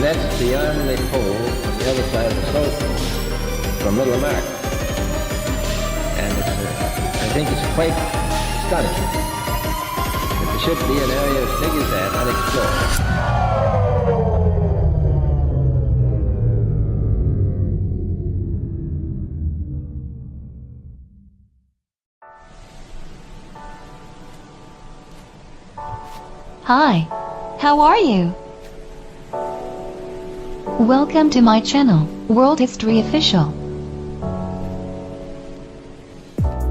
that's the only pole on the other side of the South Pole from Middle America. And I think it's quite astonishing that there should be an area as big as that unexplored. Hi, how are you? Welcome to my channel, World History Official.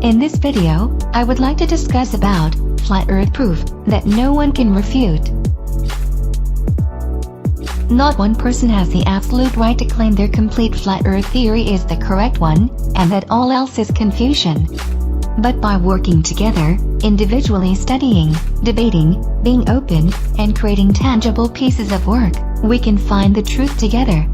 In this video, I would like to discuss about flat earth proof that no one can refute. Not one person has the absolute right to claim their complete flat earth theory is the correct one, and that all else is confusion. But by working together, individually studying, debating, being open, and creating tangible pieces of work, we can find the truth together.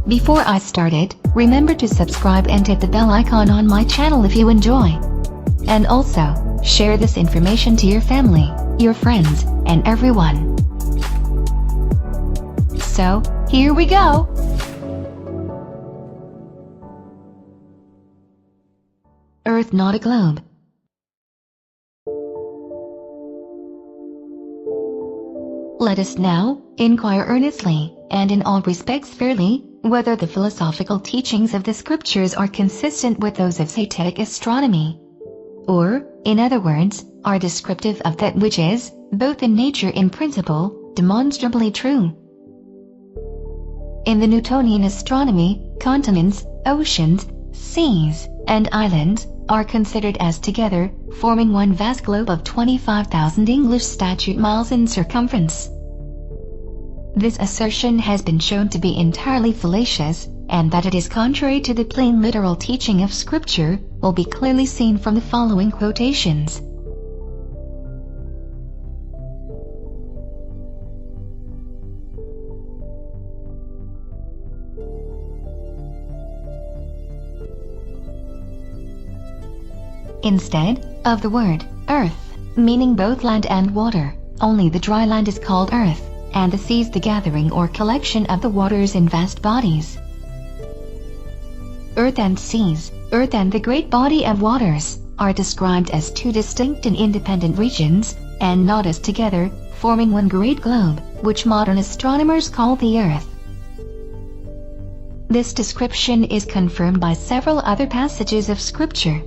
Before I started, remember to subscribe and hit the bell icon on my channel if you enjoy. And also, share this information to your family, your friends, and everyone. So, here we go! Earth not a globe. Let us now inquire earnestly, and in all respects fairly, whether the philosophical teachings of the scriptures are consistent with those of Satanic astronomy, or, in other words, are descriptive of that which is, both in nature and principle, demonstrably true. In the Newtonian astronomy, continents, oceans, seas, and islands are considered as together, forming one vast globe of 25,000 English statute miles in circumference. This assertion has been shown to be entirely fallacious, and that it is contrary to the plain literal teaching of Scripture will be clearly seen from the following quotations. Instead of the word earth, meaning both land and water, only the dry land is called earth, and the seas the gathering or collection of the waters in vast bodies. Earth and seas, earth and the great body of waters, are described as two distinct and independent regions, and not as together, forming one great globe, which modern astronomers call the earth. This description is confirmed by several other passages of Scripture.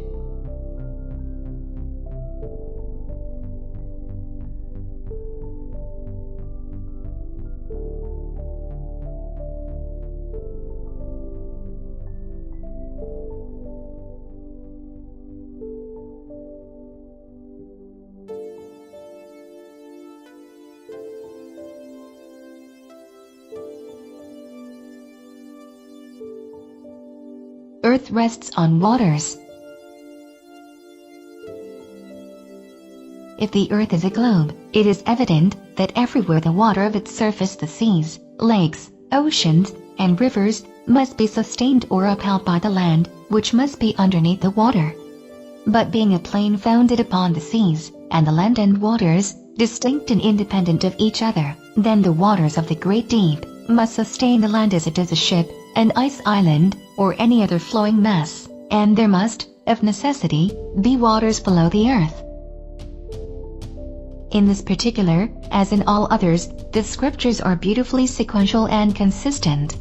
Earth rests on waters. If the earth is a globe, it is evident that everywhere the water of its surface, the seas, lakes, oceans, and rivers, must be sustained or upheld by the land, which must be underneath the water. But being a plane founded upon the seas, and the land and waters, distinct and independent of each other, then the waters of the great deep must sustain the land as it does a ship, an ice island, or any other flowing mass, and there must, of necessity, be waters below the earth. In this particular, as in all others, the scriptures are beautifully sequential and consistent.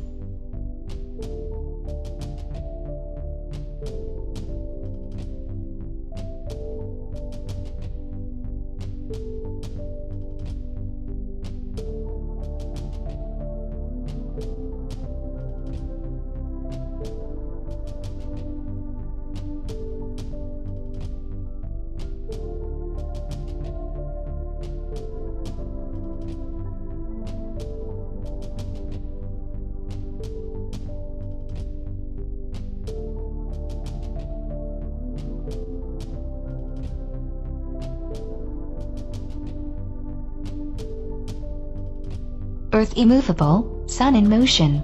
Earth immovable, sun in motion.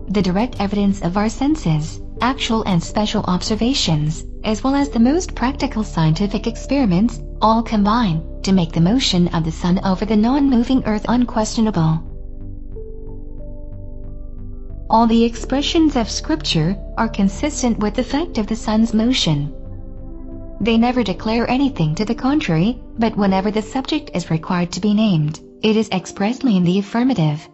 The direct evidence of our senses, actual and special observations, as well as the most practical scientific experiments, all combine to make the motion of the sun over the non-moving earth unquestionable. All the expressions of Scripture are consistent with the fact of the sun's motion. They never declare anything to the contrary, but whenever the subject is required to be named, it is expressly in the affirmative.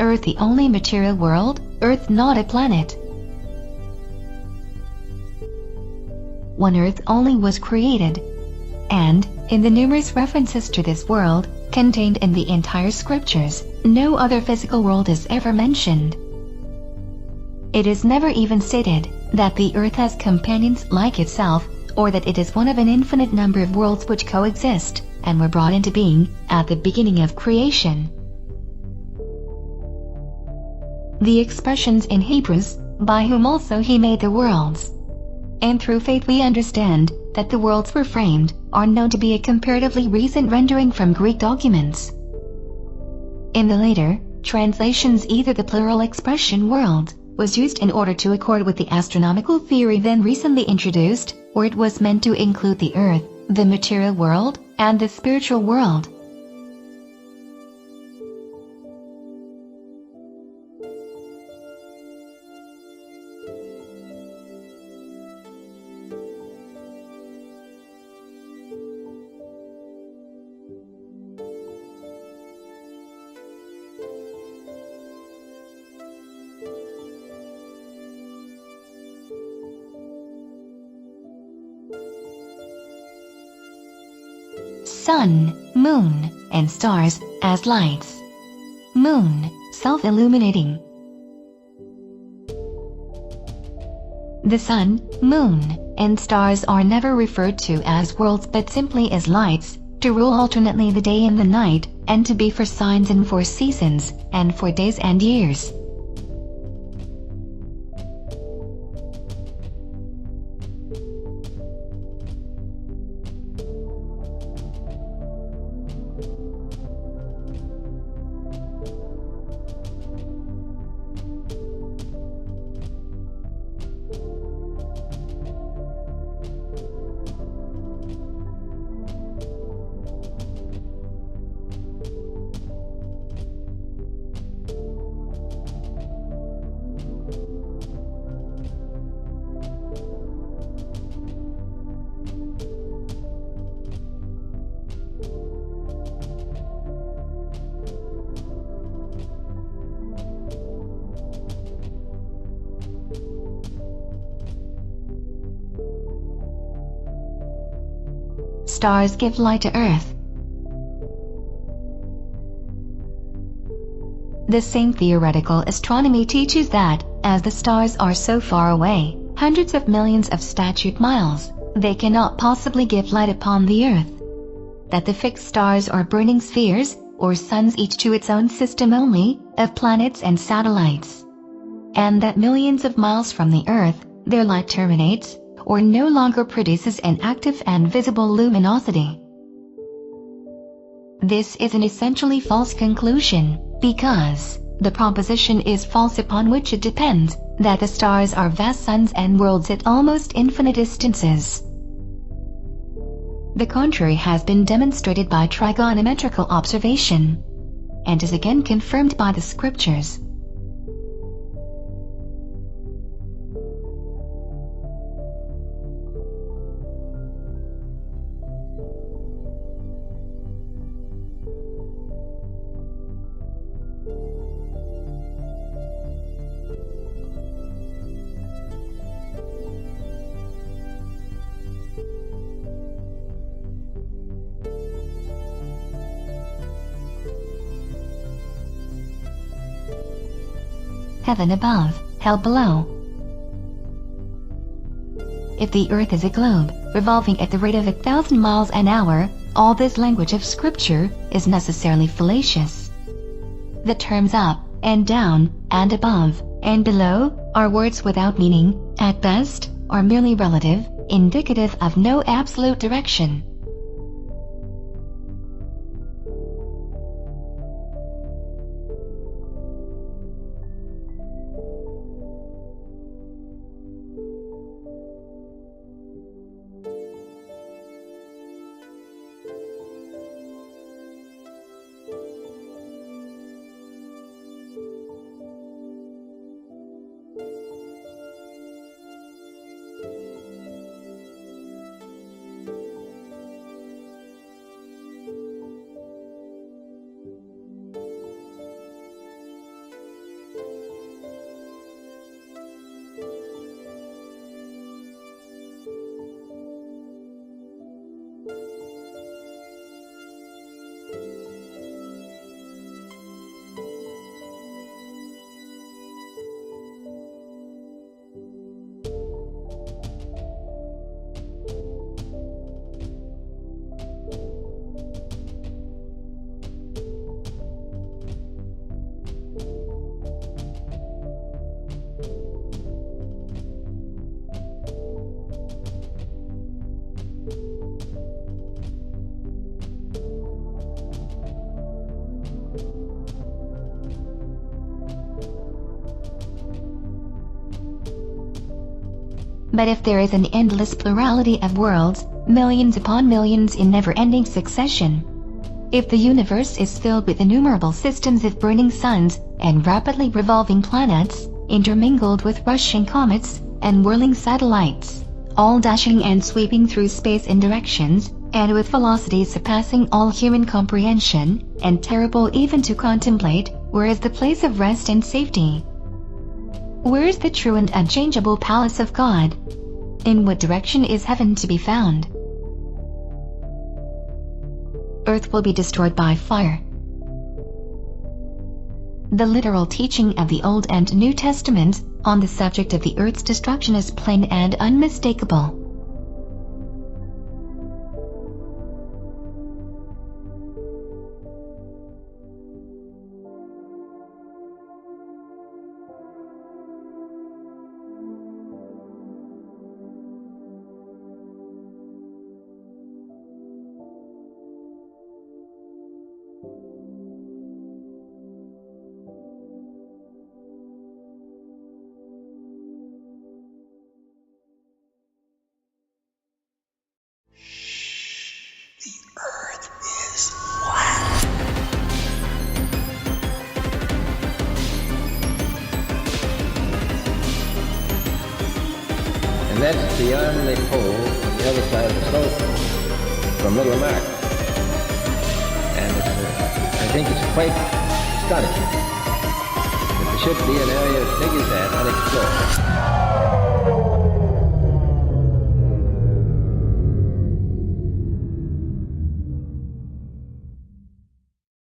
Earth the only material world, Earth not a planet. One Earth only was created, and, in the numerous references to this world, contained in the entire Scriptures, no other physical world is ever mentioned. It is never even stated that the Earth has companions like itself, or that it is one of an infinite number of worlds which coexist, and were brought into being, at the beginning of creation. The expressions in Hebrews, by whom also he made the worlds, and through faith we understand that the worlds were framed, are known to be a comparatively recent rendering from Greek documents. In the later translations, either the plural expression world was used in order to accord with the astronomical theory then recently introduced, or it was meant to include the earth, the material world, and the spiritual world. Sun, moon, and stars as lights. Moon, self-illuminating. The sun, moon, and stars are never referred to as worlds but simply as lights, to rule alternately the day and the night, and to be for signs and for seasons, and for days and years. Stars give light to Earth. The same theoretical astronomy teaches that, as the stars are so far away, hundreds of millions of statute miles, they cannot possibly give light upon the Earth. That the fixed stars are burning spheres, or suns each to its own system only, of planets and satellites. And that millions of miles from the Earth, their light terminates, or no longer produces an active and visible luminosity. This is an essentially false conclusion, because the proposition is false upon which it depends, that the stars are vast suns and worlds at almost infinite distances. The contrary has been demonstrated by trigonometrical observation, and is again confirmed by the Scriptures. heaven above, hell below. If the earth is a globe, revolving at the rate of 1,000 miles an hour, all this language of scripture is necessarily fallacious. The terms up and down, and above and below, are words without meaning, at best, or merely relative, indicative of no absolute direction. But if there is an endless plurality of worlds, millions upon millions in never-ending succession, if the universe is filled with innumerable systems of burning suns and rapidly revolving planets, intermingled with rushing comets and whirling satellites, all dashing and sweeping through space in directions, and with velocities surpassing all human comprehension, and terrible even to contemplate, where is the place of rest and safety? Where is the true and unchangeable palace of God? In what direction is heaven to be found? Earth will be destroyed by fire. The literal teaching of the Old and New Testaments on the subject of the earth's destruction is plain and unmistakable. And that's beyond the pole on the other side of the slope from n.a.s.a. And I think it's quite astonishing that there should be an area as big as that unexplored.